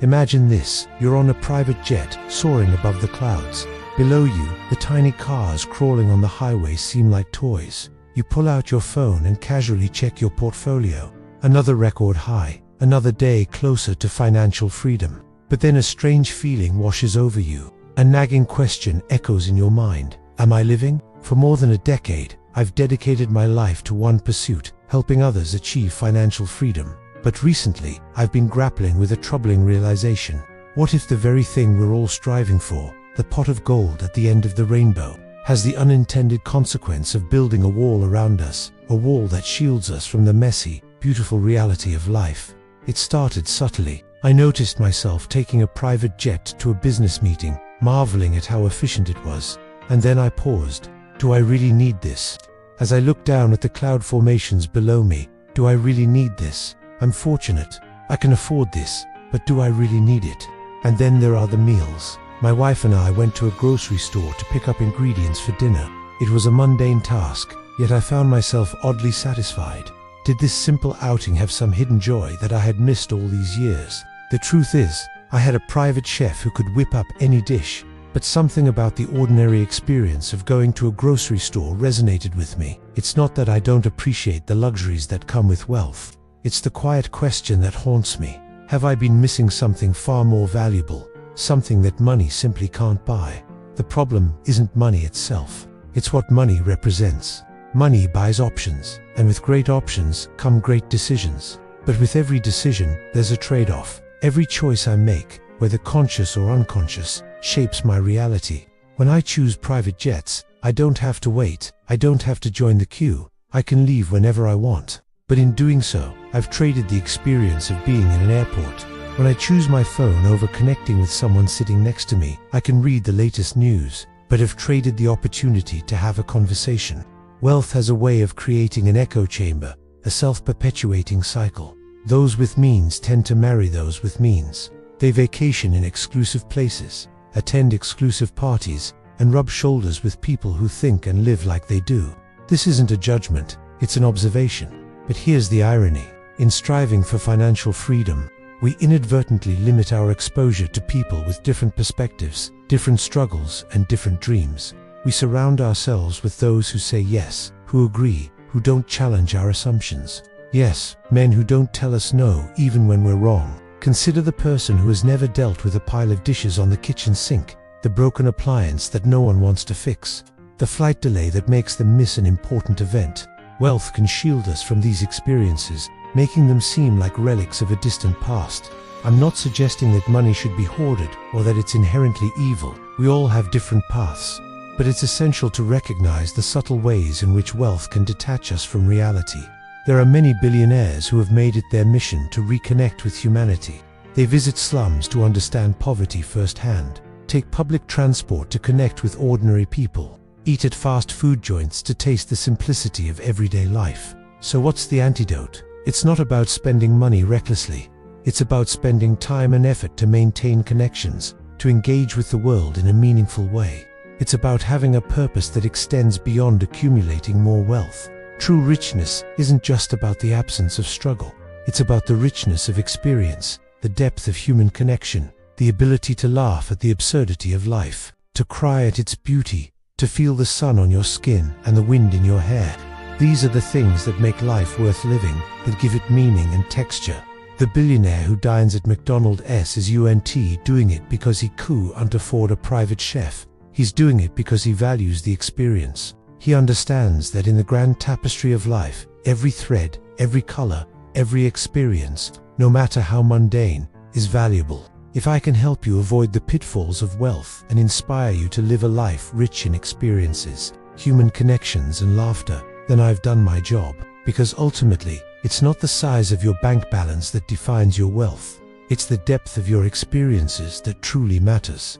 Imagine this: you're on a private jet, soaring above the clouds. Below you, the tiny cars crawling on the highway seem like toys. You pull out your phone and casually check your portfolio. Another record high, another day closer to financial freedom. But then a strange feeling washes over you. A nagging question echoes in your mind. Am I living? For more than a decade, I've dedicated my life to one pursuit: helping others achieve financial freedom. But recently, I've been grappling with a troubling realization. What if the very thing we're all striving for, the pot of gold at the end of the rainbow, has the unintended consequence of building a wall around us, a wall that shields us from the messy, beautiful reality of life? It started subtly. I noticed myself taking a private jet to a business meeting, marveling at how efficient it was. And then I paused. Do I really need this? As I looked down at the cloud formations below me, do I really need this? I'm fortunate. I can afford this. But do I really need it? And then there are the meals. My wife and I went to a grocery store to pick up ingredients for dinner. It was a mundane task, yet I found myself oddly satisfied. Did this simple outing have some hidden joy that I had missed all these years? The truth is, I had a private chef who could whip up any dish, but something about the ordinary experience of going to a grocery store resonated with me. It's not that I don't appreciate the luxuries that come with wealth. It's the quiet question that haunts me. Have I been missing something far more valuable? Something that money simply can't buy? The problem isn't money itself. It's what money represents. Money buys options, and with great options come great decisions. But with every decision, there's a trade-off. Every choice I make, whether conscious or unconscious, shapes my reality. When I choose private jets, I don't have to wait. I don't have to join the queue. I can leave whenever I want. But in doing so, I've traded the experience of being in an airport. When I choose my phone over connecting with someone sitting next to me, I can read the latest news, but have traded the opportunity to have a conversation. Wealth has a way of creating an echo chamber, a self-perpetuating cycle. Those with means tend to marry those with means. They vacation in exclusive places, attend exclusive parties, and rub shoulders with people who think and live like they do. This isn't a judgment, it's an observation. But here's the irony. In striving for financial freedom, we inadvertently limit our exposure to people with different perspectives, different struggles, and different dreams. We surround ourselves with those who say yes, who agree, who don't challenge our assumptions. Yes, men who don't tell us no even when we're wrong. Consider the person who has never dealt with a pile of dishes on the kitchen sink, the broken appliance that no one wants to fix, the flight delay that makes them miss an important event. Wealth can shield us from these experiences, making them seem like relics of a distant past. I'm not suggesting that money should be hoarded or that it's inherently evil. We all have different paths. But it's essential to recognize the subtle ways in which wealth can detach us from reality. There are many billionaires who have made it their mission to reconnect with humanity. They visit slums to understand poverty firsthand, take public transport to connect with ordinary people, eat at fast food joints to taste the simplicity of everyday life. So what's the antidote? It's not about spending money recklessly. It's about spending time and effort to maintain connections, to engage with the world in a meaningful way. It's about having a purpose that extends beyond accumulating more wealth. True richness isn't just about the absence of struggle. It's about the richness of experience, the depth of human connection, the ability to laugh at the absurdity of life, to cry at its beauty, to feel the sun on your skin and the wind in your hair. These are the things that make life worth living, that give it meaning and texture. The billionaire who dines at McDonald's isn't doing it because he can't afford a private chef. He's doing it because he values the experience. He understands that in the grand tapestry of life, every thread, every color, every experience, no matter how mundane, is valuable. If I can help you avoid the pitfalls of wealth and inspire you to live a life rich in experiences, human connections, and laughter, then I've done my job. Because ultimately, it's not the size of your bank balance that defines your wealth. It's the depth of your experiences that truly matters.